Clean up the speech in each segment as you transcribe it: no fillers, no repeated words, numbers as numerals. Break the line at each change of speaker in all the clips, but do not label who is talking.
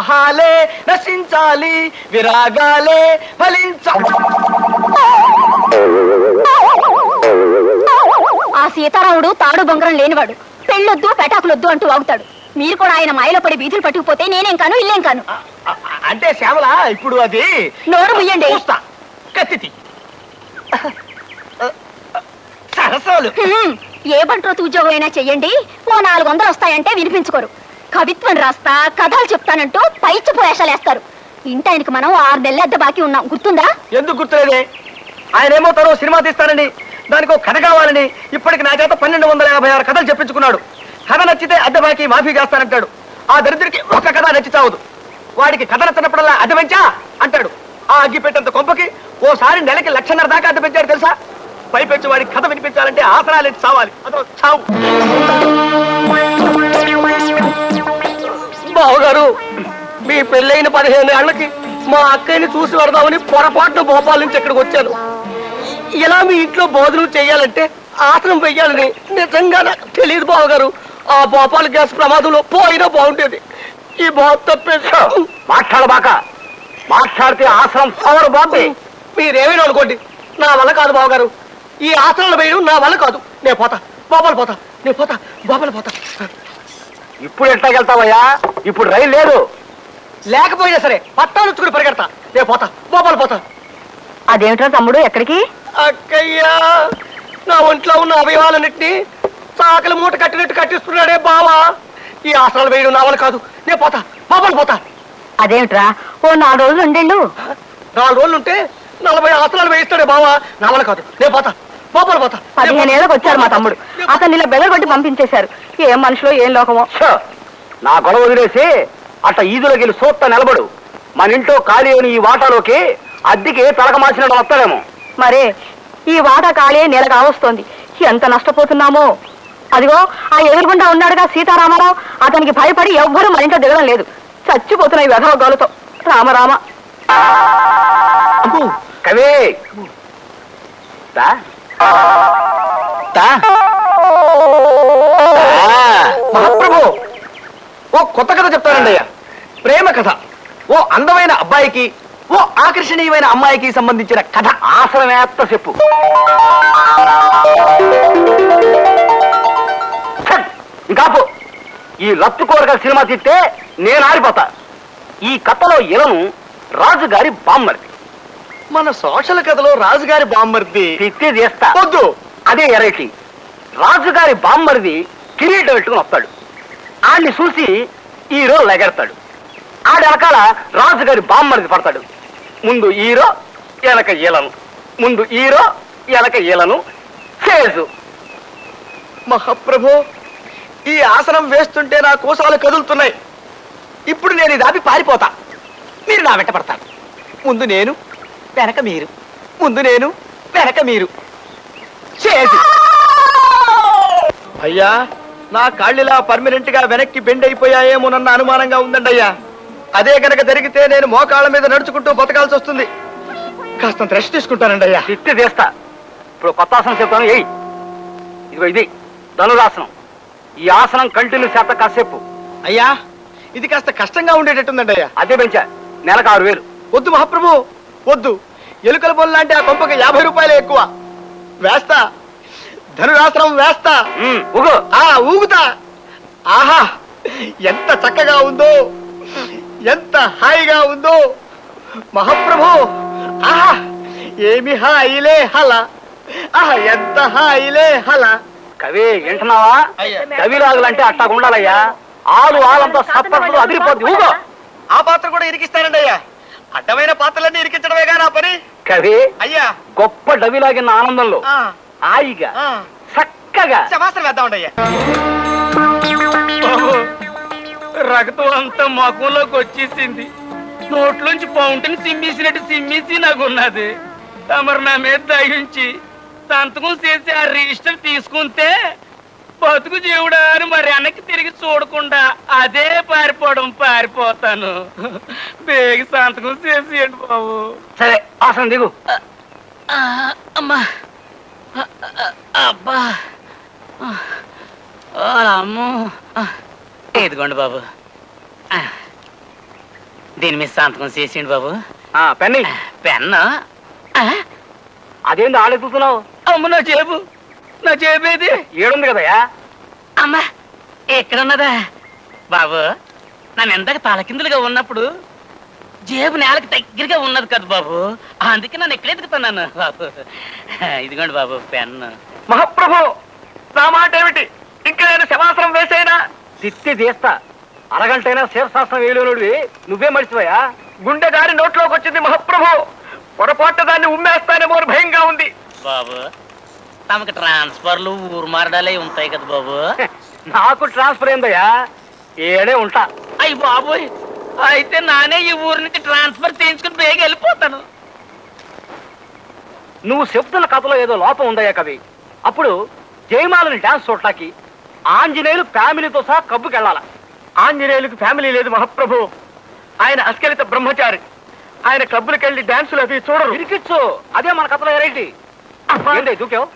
దాహాలే నశించాలి, విరాగాలే ఫలించాలి.
ఆ సీతారాముడు తాడు బొంగరం లేనివాడు. పెళ్ళొద్దు పెటాకులొద్దు అంటూ వాగుతాడు. మీరు కూడా ఆయన మాయలో పడి వీధులు పట్టుకుపోతే నేనేం కాను, ఇల్లేం కాను.
అంటే శ్యామల, ఇప్పుడు అది
నోరు ముయ్యండి.
కత్తితి సరసాలు.
ఏ బంట్రోతు ఉద్యోగం అయినా చెయ్యండి, ఓ 400 వస్తాయంటే వినిపించుకోరు. కవిత్వం రాస్తా, కథలు చెప్తానంటూ పైచి వేషాలేస్తారు. ఇంటాయనకి మనం 6 నెలల అద్దె బాకీ ఉన్నాం, గుర్తుందా?
ఎందుకు గుర్తులేదే? ఆయనేమో తను సినిమా తీస్తానండి, దానికి ఒక కథ కావాలని ఇప్పటికి నా చేత 1256 కథలు చెప్పించుకున్నాడు. కథ నచ్చితే అద్దె బాకీ మాఫీ చేస్తానంటాడు. ఆ దరిద్రుడికి ఒక కథ నచ్చి చావదు. వాడికి కథ నచ్చినప్పుడల్లా అద్దె పెంచా అంటాడు. ఆ అగ్గి పెట్టేంత కొంపకి ఓసారి నెలకి 1,50,000 దాకా అద్దె పెంచాడు తెలుసా? పైపెచ్చి వాడికి కథ వినిపించాలంటే ఆసనాలు ఎత్తి చావాలి. అదో చావు. బావగారు, మీ పెళ్ళైన 15 ఏళ్లకి మా అక్కయ్యని చూసి వరదామని పొరపాటున భోపాల్ నుంచి ఇక్కడికి వచ్చాను. ఇలా మీ ఇంట్లో భోజనం చెయ్యాలంటే ఆసనం వెయ్యాలని నిజంగా నాకు తెలియదు బావగారు. ఆ భోపాల్ గ్యాస్ ప్రమాదంలో పోయినా బాగుండేది. ఈ బాబు తప్పేసి మాట్లాడబాక. మాట్లాడితే ఆసనం పవర్ బాబే. మీరేమైనా అనుకోండి, నా వల్ల కాదు బావగారు. ఈ ఆసనాలు వేయడం నా వల్ల కాదు. నేను పోతా, బాబాలు పోతా, నేను పోతా, బాబాలు పోతా. ఇప్పుడు ఎట్లాగెళ్తావయ్యా? ఇప్పుడు రైలు లేదు. లేకపోయినా సరే పట్టాలు వచ్చుకుని పరిగెడతా. నేను పోతా, బాబాలు పోతా.
అదేమిటో తమ్ముడు, ఎక్కడికి?
అక్కయ్యా, నా ఒంట్లో ఉన్న అవయవాలన్నింటినీ చాకలి మూట కట్టినట్టు కట్టిస్తున్నాడే బావా. ఈ ఆసనాలు వేయడం నా వల్ల కాదు. నేను పోతా, బాబాలు పోతా.
అదేమిట్రా, ఓ 4 రోజులు ఉండేళ్ళు.
4 రోజులు ఉంటే 40 ఆసనాలు వేయిస్తాడే బావా. నా వల్ల కాదు. నేను పోతా, బాబాలు పోతా.
15 ఏళ్ళకి వచ్చారు మా తమ్ముడు. అతన్ని ఇలా బెదరగొట్టి పంపించేశారు. ఏం మనుషులో ఏం లోకమో.
నా గొడవ వదిలేసి అట్ట ఈదులోకి వెళ్ళి సూత్త నిలబడు. మన ఇంట్లో ఖాళీ అని ఈ వాటాలోకి అద్దెకి తలక మార్చినట్టు వస్తాడేమో.
మరే, ఈ వాటా ఖాళీ నెల కావస్తోంది. ఎంత నష్టపోతున్నామో. అదిగో ఆ ఎదురుగుండా ఉన్నాడుగా సీతారామారావు, అతనికి భయపడి ఎవ్వరూ మరింత దిగడం లేదు. చచ్చిపోతున్నాయి వెధవగాలతో. రామరామ.
కవి మహాప్రభు, ఓ కొత్త కథ చెప్తానండి అయ్యా. ప్రేమ కథ. ఓ అందమైన అబ్బాయికి, ఓ ఆకర్షణీయమైన అమ్మాయికి సంబంధించిన కథ. ఆసనమేత్త చెప్పు. ఇంకాపు. ఈ లత్తు కోరగల సినిమా తిట్టే నేను ఆరిపోతా. ఈ కథలో ఇలను రాజుగారి బామ్మర్ది. మన సోషల్ కథలో రాజుగారి బామ్మర్ది తిట్టి చేస్తా. వద్దు, అదే ఎరైటీ. రాజుగారి బామ్మర్ది కిరీటం పెట్టుకుని వస్తాడు. ఆడిని చూసి హీరో లెగెడతాడు. ఆడి వెనకాల రాజుగారి బామ్మర్ది పడతాడు. ముందు హీరో, వెనక ఈలను. ముందు హీరో, వెనక ఈలను. చేసు. మహాప్రభు, ఈ ఆసనం వేస్తుంటే నా కోసాలు కదులుతున్నాయి. ఇప్పుడు నేను ఇది ఆపి పారిపోతా. మీరు నా వెంట పడతారు. ముందు నేను, వెనక మీరు. ముందు నేను, వెనక మీరు. చేసి. అయ్యా, నా కాళ్ళిలా పర్మనెంట్ గా వెనక్కి బెండ్ అయిపోయాయేమోనన్న అనుమానంగా ఉందండి అయ్యా. అదే కనుక జరిగితే నేను మోకాళ్ళ మీద నడుచుకుంటూ బతకాల్సి వస్తుంది. కాస్తంత రెస్ట్ తీసుకుంటానండి అయ్యా. తిట్టి చేస్తా. ఇప్పుడు కొత్త ఆసనం చెప్తాను. ఏయ్, ఇదిగో ఇది ధనురాసనం. ఈ ఆసనం కంటిన్యూ చేత కాసేపు. అయ్యా, ఇది కాస్త కష్టంగా ఉండేటట్టుందండి అయ్యా. అదే పెంచా. నెలకు 6,000. వద్దు మహాప్రభు, వద్దు. ఎలుకల బొల్లు లాంటి ఆ కొంపకి 50 రూపాయలే ఎక్కువ. వేస్తా, ధనురాసనం వేస్తా. ఊగుతా. ఆహా, ఎంత చక్కగా ఉందో, ఎంత హాయిగా ఉందో మహాప్రభు. ఆహా, ఏమి హాయిలే హల. ఆహా, ఎంత హాయిలే హల. కవి వింటున్నావా? కవిరాజులంటే అట్టా ఉండాలయ్యా. ఆలంతా సప్పట్లు అదిరిపోద్ది. ఊగో. ఆ పాత్ర కూడా ఇరికిస్తానండి అయ్యా. అడ్డమైన పాత్రలన్నీ ఇరికించడమేగా నా పని. కవి అయ్యా, గొప్ప డవిలాగిన ఆనందంలో హాయిగా చక్కగా శమాసనం వేద్దామండి అయ్యా. రక్తం అంతా మకంలోకి వచ్చేసింది. నోట్లోంచి పౌంటిని సిమ్మేసినట్టు సిమ్మేసి నాకున్నది. తమరు నా మీద దయించి సంతకం చేసి ఆ రిజిస్టర్ తీసుకుంటే బతుకు జీవుడా అని మరి వెనక్కి తిరిగి చూడకుండా అదే పారిపోతాను. బేగి సంతకం చేసేయండి బాబు. సరే, ఆసనం దిగు. అమ్మా, అబ్బా, అమ్మో. ఇదిగోండి బాబు.
దీని మీద సంతకం చేసిండు బాబు.
పెన్ని
పెన్ను
అదేంది ఆడెత్తుతున్నావు?
అమ్మ నా జేబేది
ఏడుంది కదయా.
అమ్మా ఎక్కడున్నదా బాబు? నన్ను ఎందాక తలకిందులుగా ఉన్నప్పుడు జేబు నేలకి దగ్గరగా ఉన్నది కదా బాబు, అందుకే నన్ను ఎక్కడ ఎదుగుతున్నాను బాబు. ఇదిగోండి బాబు పెన్ను.
మహాప్రభు, నా మాట ఏమిటి? ఇంకా నేను శవాసనం వేసేనా? తిత్తి తీస్తా. అరగంటైనా శివశాస్త్రం వేయలేనుడివి నువ్వే మర్చిపోయా. గుండె దారి నోట్లోకి వచ్చింది మహాప్రభు. పొరపాటు దాన్ని ఉమ్మేస్తానేమో అని భయంగా ఉంది.
బాబు తమకు ట్రాన్స్ఫర్లు ఊరు మారడాలే ఉంటాయి కదా బాబు.
నాకు ట్రాన్స్ఫర్ అయిందయ్యా, ఏడే ఉంటా.
అయ్యి బాబోయ్, అయితే నానే ఈ ఊరు నుంచి ట్రాన్స్ఫర్ చేయించుకుని బేగా వెళ్ళిపోతాను.
నువ్వు చెప్తున్న కథలో ఏదో లోపం ఉందయ్యా కవి. అప్పుడు జయమాలని డాన్స్ చూడటానికి ఆంజనేయులు ఫ్యామిలీతో సహా కబ్బుకెళ్ళాల. ఆంజనేయులకు ఫ్యామిలీ లేదు మహాప్రభు. ఆయన అస్కలిత బ్రహ్మచారి. ఆయన క్లబ్బులకెళ్ళి డాన్సులు అవి చూడరు. ఇరికిచ్చు, అదే మన కథలో వెరైటీ. దూకావు.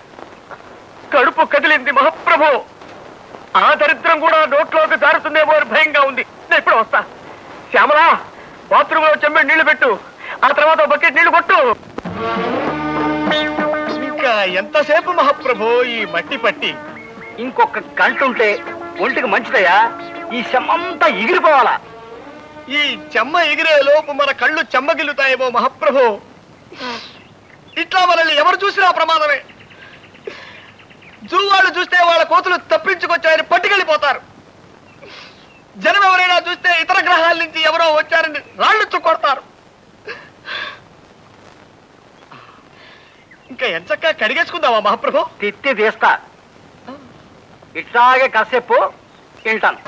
కడుపు కదిలింది మహాప్రభు. ఆ దరిద్రం కూడా నోట్లోకి జారుతుందేమో అని భయంగా ఉంది. నేను ఇప్పుడు వస్తా. శ్యామలా, బాత్రూమ్ లో చెమ్మె నీళ్లు పెట్టు, ఆ తర్వాత బకెట్ నీళ్లు కొట్టు. ఇంకా ఎంతసేపు మహాప్రభు ఈ మట్టి పట్టి? ఇంకొక గంట ఉంటే ఒంటికి మంచిదయ్యా. ఈ చెమ్మంతా ఎగిరిపోవాలా. ఈ చెమ్మ ఎగిరే లోపు మన కళ్ళు చెమ్మగిల్లుతాయేమో మహాప్రభు. ఇట్లా మనల్ని ఎవరు చూసినా ప్రమాదమే. జూ వాళ్ళు చూస్తే వాళ్ళ కోతులు తప్పించుకొచ్చాయని పట్టుకెళ్ళిపోతారు. జనం ఎవరైనా చూస్తే ఇతర గ్రహాల నుంచి ఎవరో వచ్చారని రాళ్ళు కొడతారు. ఇంకా ఎంచక్కా కడిగేసుకుందామా మహాప్రభు? తిత్తి తీస్తా. ఇట్లాగే కాసేపు వింటాను.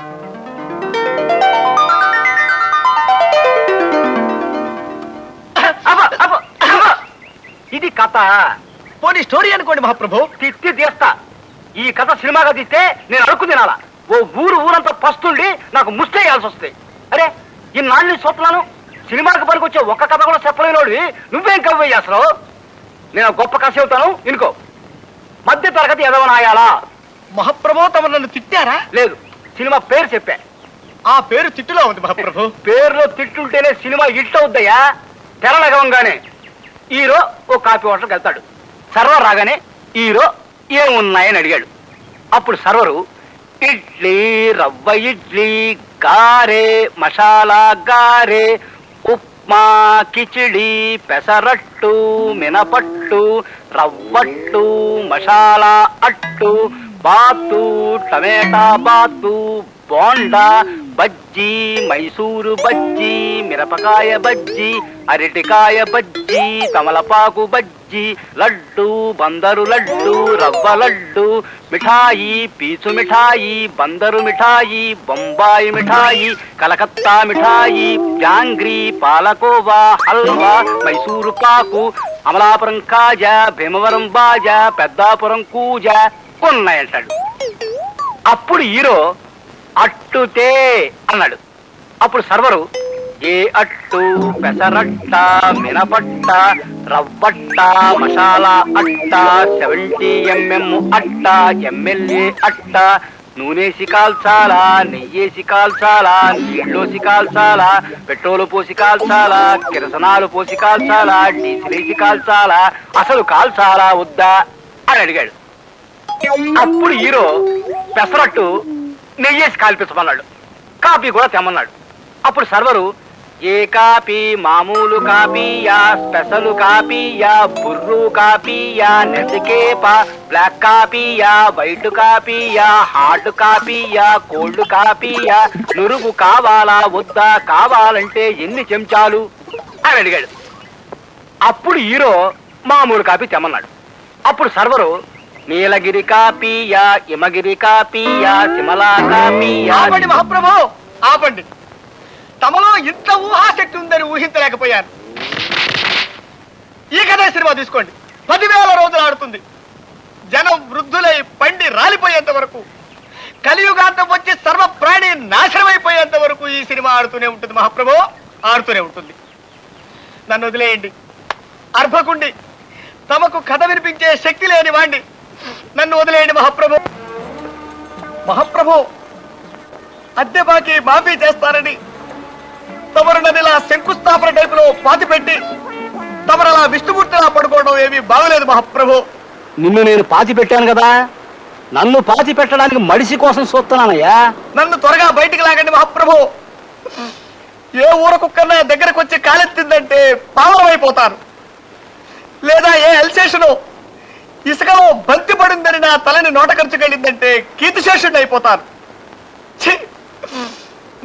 ఇది కథ. పోనీ స్టోరీ అనుకోండి మహాప్రభు. తిత్తి తీస్తా. ఈ కథ సినిమాగా తీస్తే నేను అడుక్కు తినాలా. ఓ ఊరంతా పస్తుండి నాకు ముస్తేయాల్సి వస్తాయి. అరే ఈ నాన్ని చూస్తున్నాను. సినిమాకి పనికొచ్చే ఒక్క కథ కూడా చెప్పలేనోడివి నువ్వేం కవ్వయ్యా అసలు. నేను గొప్ప కథ చెబుతాను వినుకో. మధ్య తరగతి ఎదవనాయాలా. మహాప్రభు తమ నన్ను తిట్టారా? లేదు, సినిమా పేరు చెప్పా. ఆ పేరు తిట్టులో ఉంది మహాప్రభు. పేరులో తిట్టుంటేనే సినిమా హిట్ అవుద్దయ్యా. తెరలగవంగానే హీరో ఓ కాఫీ హోటల్కి వెళ్తాడు. సర్వర్ రాగానే హీరో ఏమున్నాయని అడిగాడు. అప్పుడు సర్వరు ఇడ్లీ, రవ్వ ఇడ్లీ, గారే, మసాలా గారే, ఉప్మా, కిచిడి, పెసరట్టు, మినపట్టు, రవ్వట్టు, మసాలా అట్టు, బాతు, టమేటా బాతు, బోండా, బజ్జీ, మైసూరు బజ్జీ, మిరపకాయ బజ్జీ, అరటికాయ బజ్జీ, తమలపాకు బజ్జీ, లడ్డు, బందరు లడ్డు, రవ్వ లడ్డు, మిఠాయి, పీచు మిఠాయి, బందరు మిఠాయి, బొంబాయి మిఠాయి, కలకత్తా మిఠాయి, జాంగ్రీ, పాలకోవా, హల్వా, మైసూరు పాకు, అమలాపురం కాజా, భీమవరం బాజా, పెద్దాపురం కూజా ఉన్నాయంటాడు. అప్పుడు హీరో అట్టుతే అన్నాడు. అప్పుడు సర్వరు ఏ అట్టు, పెసరట్ట, మినపట్ట, రవ్వట్ట, మసాలా అట్ట, 70 mm అట్ట, ఎమ్మెల్యే అట్ట, నూనెసి కాల్చాలా, నెయ్యేసి కాల్చాలా, నీళ్ళోసి కాల్చాలా, పెట్రోలు పోసి కాల్చాలా, కిరసనాలు పోసి కాల్చాలా, డీజిలేసి కాల్చాలా, అసలు కాల్చాలా వద్దా అని అడిగాడు. అప్పుడు హీరో పెసరట్టు నెయ్యేసి కాల్పించమన్నాడు. కాఫీ కూడా తెమ్మన్నాడు. అప్పుడు సర్వరు ఏ కాపీ, మామూలు కాపీయా, స్పెషల్ కాపీయా, బుర్రు కాపీయా, నెసికేపా, బ్లాక్ కాపీయా, వైట్ కాపీయా, హార్డ్ కాపీయా, కోల్డ్ కాపీయా, నురుగు కావాలా వద్దా, కావాలంటే ఎన్ని చెంచాలు అని అడిగాడు. అప్పుడు హీరో మామూలు కాపీ తెమ్మన్నాడు. అప్పుడు సర్వరు నీలగిరి కాపీయా, హిమగిరి కాపీయా, సిమలా కాపీయా. ఆపండి మహాప్రభు, ఆపండి. తమలో ఇంత ఊహాశక్తి ఉందని ఊహించలేకపోయాను. ఈ కథ సినిమా తీసుకోండి, 10,000 రోజులు ఆడుతుంది. జనం వృద్ధులై పండి రాలిపోయేంత వరకు, కలియుగాంతం వచ్చి సర్వ ప్రాణి నాశనమైపోయేంత వరకు ఈ సినిమా ఆడుతూనే ఉంటుంది మహాప్రభు, ఆడుతూనే ఉంటుంది. నన్ను వదిలేయండి. అర్భకుండి, తమకు కథ వినిపించే శక్తి లేని వాణ్ణి, నన్ను వదిలేయండి మహాప్రభు. మహాప్రభు, అద్దె బాకీ మాఫీ చేస్తారని తమరు నన్ను ఇలా శంకుస్థాపన టైపులో పాతి పెట్టి తమరలా విష్ణుమూర్తిలా పడుకోవడం ఏమీ బాగలేదు మహాప్రభు.
నిన్ను నేను పాతి పెట్టాను కదా, నన్ను పాతి పెట్టడానికి మడిసి కోసం చూస్తున్నానయ్యా.
నన్ను త్వరగా బయటికి లాగండి మహాప్రభు. ఏ ఊర కుక్కన్నా దగ్గరకు వచ్చి కాలెత్తిందంటే పావనమైపోతాను. లేదా ఏ ఎల్సేషను ఇసుకలో బంతి పడిందని నా తలని నోట ఖర్చుకెళ్ళిందంటే కీర్తిశేషుడిని అయిపోతాను. ఛీ!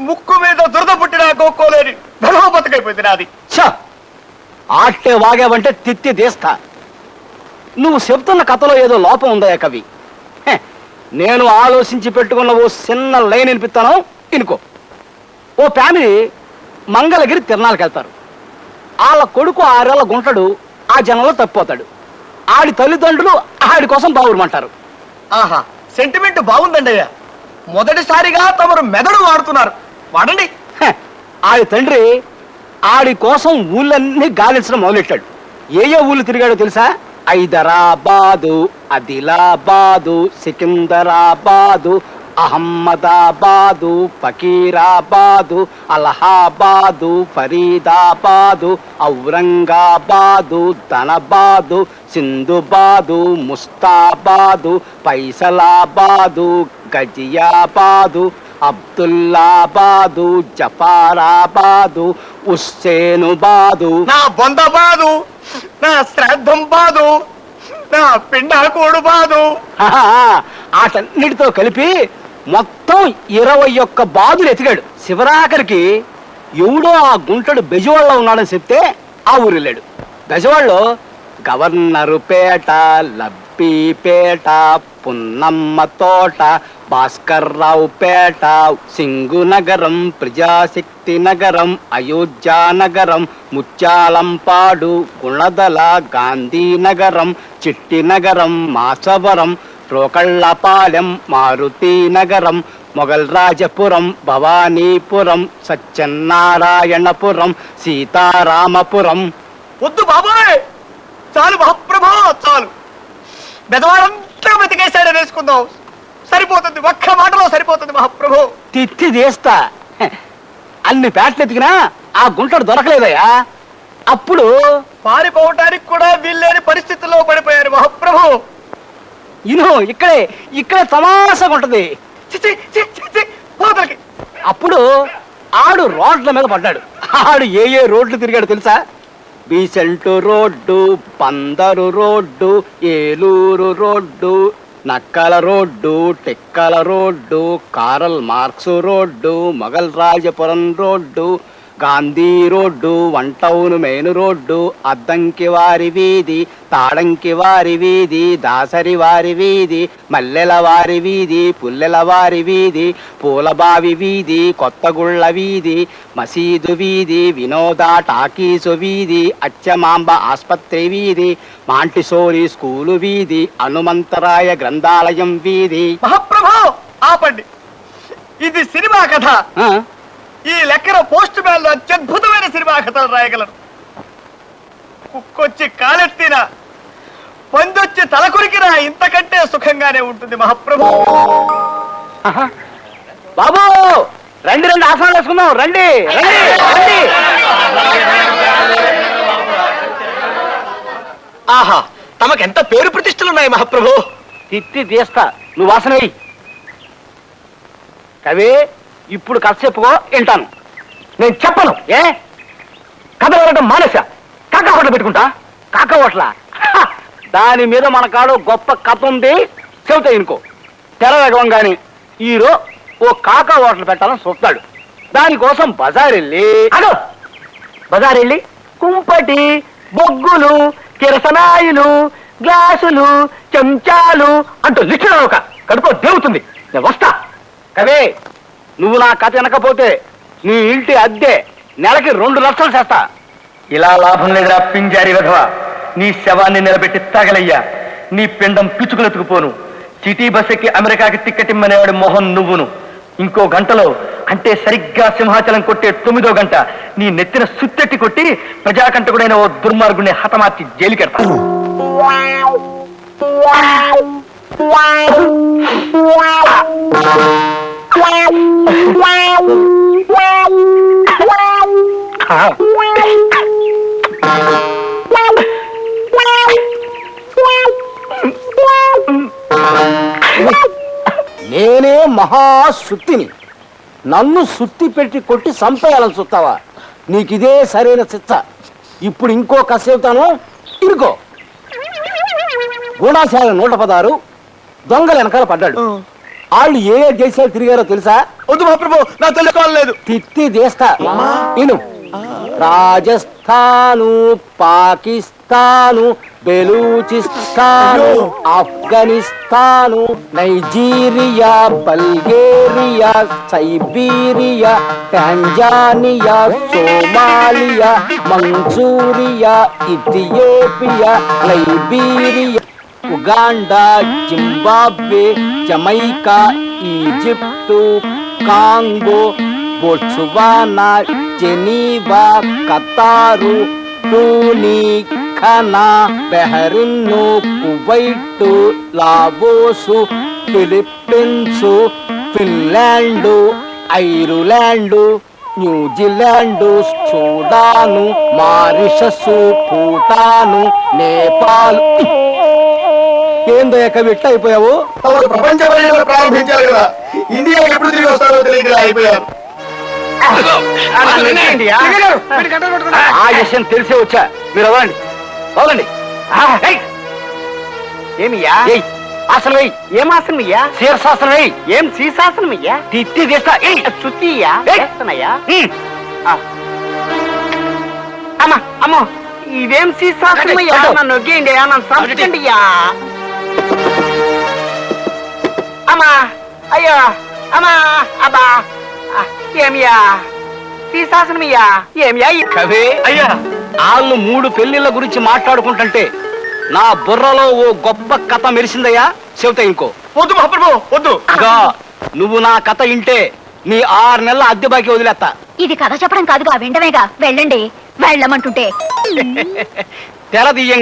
ముక్కు మీద దురద పుట్టినా గోక్కోలేని ధర్మ బతుకైపోయింది నాది.
ఆట్టే వాగావంటే తిత్తి తీస్తా. నువ్వు చెప్తున్న కథలో ఏదో లోపం ఉందయ్యా కవి. నేను ఆలోచించి పెట్టుకున్న ఓ చిన్న లైన్ వినిపిస్తాను, ఇనుకో. ఓ ఫ్యామిలీ మంగళగిరి తిరణాలకు వెళ్తారు. వాళ్ళ కొడుకు 6 ఏళ్ల గుంటడు ఆ జనంలో తప్పిపోతాడు. ఆడి తల్లిదండ్రులు ఆడి కోసం బావురమంటారు.
ఆహా, సెంటిమెంట్ బాగుందండి అయ్యా. మొదటిసారిగా తమరు మెదడు వాడుతున్నారు, వాడండి.
ఆడి తండ్రి ఆడి కోసం ఊళ్ళన్నీ గాలించడం మొదలెట్టాడు. ఏ ఊళ్ళు తిరిగాడో తెలుసా? హైదరాబాదు, ఆదిలాబాదు, సికింద్రాబాదు, అహ్మదాబాదు, ఫకీరాబాదు, అలహాబాదు, ఫరీదాబాదు, ఔరంగాబాదు, ధనబాదు, సింధుబాదు, ముస్తాబాదు, పైసలాబాదు, గజియాబాదు, అబ్దుల్లాబాదు, జఫారాబాదు, హుస్సేనుబాదు.
నా బొందబాదు, నా శ్రాద్ధం బాదు, నా పిండాకోడు బాదు.
ఆటన్నిటితో కలిపి మొత్తం 21 బాదులు ఎతికాడు. శివరాఖరికి ఎవడో ఆ గుంటడు బెజవాడలో ఉన్నాడని చెప్తే ఆ ఊరు వెళ్ళాడు. బెజవాడలో గవర్నరు పేట, లబ్బీపేట, పున్నమ్మ తోట, భాస్కర్రావు పేట, సింగునగరం, ప్రజాశక్తి నగరం, అయోధ్య నగరం, ముత్యాలంపాడు, గుణదల, గాంధీనగరం, చిట్టి నగరం, మాసవరం, రోకళ్ళపాలెం, మారుతి నగరం, మొగల్ రాజపురం, భవానీపురం, సత్యనారాయణపురం, సీతారామపురం.
వద్దు బాబాయ్, చాలు మహాప్రభు, చాలు. బెదవాడంతా వెతికేశాడని వేసుకుందాం, సరిపోతుంది. ఒక్క మాటలో సరిపోతుంది మహాప్రభు.
తిత్తి తీస్తా. అన్ని పేటలు ఎతికినా ఆ గుంటడు దొరకలేదయ్యా. అప్పుడు
పారిపోవటానికి కూడా వీల్లేని పరిస్థితుల్లో పడిపోయారు మహాప్రభు.
ఇక్కడే తమాషగా ఉంటది.
చిచి, చి, చి, చి, పోతలకి.
అప్పుడు ఆడు రోడ్ల మీద పడ్డాడు. ఆడు ఏ రోడ్లు తిరిగాడు తెలుసా? Besant road, Bandar road, Eluru road, Nakkala road, Tekkala road, Karl Marx road, Mogalrajapuram road, Gandhi road, one town main road, Addanki వారి వీధి, తాడంకి వారి వీధి, దాసరి వారి వీధి, మల్లెల వారి వీధి, పుల్లెల వారి వీధి, పూలబావి వీధి, కొత్తగుళ్ళ వీధి, మసీదు వీధి, వినోద టాకీసు వీధి, అచ్చమాంబ ఆస్పత్రి వీధి, మాంటిసోరి స్కూలు వీధి, హనుమంతరాయ గ్రంథాలయం వీధి.
మహాప్రభు ఆపండి, ఇది సినిమా కథ. ఈ లెక్కన పోస్ట్ మ్యాన్ లో అత్యద్భుతమైన సినిమా కథలు రాయగలరు. కుక్కొచ్చి కాలెత్తినా, పందొచ్చి తలకొరికినా ఇంతకంటే సుఖంగానే ఉంటుంది మహాప్రభు.
బాబు రండి, ఆసనాలు వేసుకుందాం, రండి రండి రండి.
ఆహా, తమకెంత పేరు ప్రతిష్టలున్నాయి మహాప్రభు.
తిత్తి తీస్తా, నువ్వు వాసన వెయ్యి. కవి ఇప్పుడు కథ చెప్పుకో, వింటాను.
నేను చెప్పను.
ఏ కథ వెళ్ళడం మానేసా? కాకా హోటల్ పెట్టుకుంటా? కాకా హోటలా? దాని మీద మన కాడు గొప్ప కథ ఉంది, చెబుతా ఇనుకో. తెర వేగంగాని హీరో ఓ కాకా హోటల్ పెట్టాలని చూస్తాడు. దానికోసం బజార్ వెళ్ళి కుంపటి, బొగ్గులు, కిరసనాయిలు, గ్లాసులు, చెంచాలు అంటూ లిస్టు ఒక కడుపు దేవుతుంది. నేను వస్తా. కవే నువ్వు నా కథ వినకపోతే నీ ఇంటి అద్దె నెలకి 2 లక్షలు చేస్తా.
ఇలా లాభం లేదురా పింజారి విధవ. నీ శవాన్ని నిలబెట్టి తగలయ్యా. నీ పిండం పిచ్చుకులెత్తుకుపోను. సిటీ బస్సుకి అమెరికాకి టిక్కెటిమ్మనేవాడు మోహన్ నువ్వును. ఇంకో గంటలో, అంటే సరిగ్గా సింహాచలం కొట్టే 9వ గంట నీ నెత్తిన సుత్తెట్టి కొట్టి ప్రజాకంటకుడైన ఓ దుర్మార్గుడిని హతమార్చి జైలుకెడతా.
నేనే మహాశుద్ధిని, నన్ను సుత్తి పెట్టి కొట్టి చంపేయాలని చూస్తావా? నీకిదే సరైన శిక్ష. ఇప్పుడు ఇంకో కసేపుతాను, ఇరుకో. గూఢాశాల 116 దొంగలు వెనకాల పడ్డాడు. వాళ్ళు ఏ దేశాలు తిరిగారో తెలుసా?
వద్దు మహాప్రభు, నాకు తెలుసుకోలేదు.
తిత్తి దేశా ఇను. Rajasthan, Pakistan, Balochistan, Afghanistan, Nigeria, Bulgaria, Siberia, Tanzania, Somalia, Manchuria, Ethiopia, Liberia, Uganda, Zimbabwe, Jamaica, Egypt, Congo, Botswana, Geneva, Qatar, టూనిక్, Ghana, Bahrain, Kuwait, Laos, Philippines, Finland, Ireland, New Zealand, Sudan, Mauritius, Bhutan, Nepal. ఏందయ్య కవి ఎట్లా అయిపోయావు?
ప్రపంచ పర్యటన ప్రారంభించారు కదా, ఇండియా ఎప్పుడు తిరిగి వస్తారో తెలియక అయిపోయారు.
ఆ విషయం తెలిసే వచ్చా. మీరు అవ్వండి, అవ్వండి.
ఏమియా
ఆసనం వెయ్యి.
ఏం ఆసనం అయ్యా?
శీర్షాసనం వెయ్యి.
ఏం శీర్షాసనం అయ్యా?
తిత్తి తీస్తా.
చుట్టియ్యా?
ఏయ్.
చేస్తానయ్యా? అమ్మా అమ్మో, ఇదేం శీర్షాసనం అయ్యా?
అటు.
నన్ను నొగ్గేయండి, నన్ను సంపండి అయ్యా. అమ్మా, అయ్యో, అమ్మా, అబ్బా, ఏమియా శీర్షాసనమయ్యా? ఏమియా?
కవి
అయ్యా,
వాళ్ళు 3 పెళ్లిళ్ళ గురించి మాట్లాడుకుంటుంటే నా బుర్రలో ఓ గొప్ప కథ మెరిసిందయ్యా. చెబుతా ఇంకో.
వద్దు మహాప్రభు, వద్దు.
ఇదిగో, నువ్వు నా కథ ఇంటే నీ 6 నెలల అద్దె బాకీ వదిలేస్తా.
ఇది కథ చెప్పడం కాదుగా, విండమేగా. వెళ్ళండి, వెళ్ళమంటుంటే.
తెర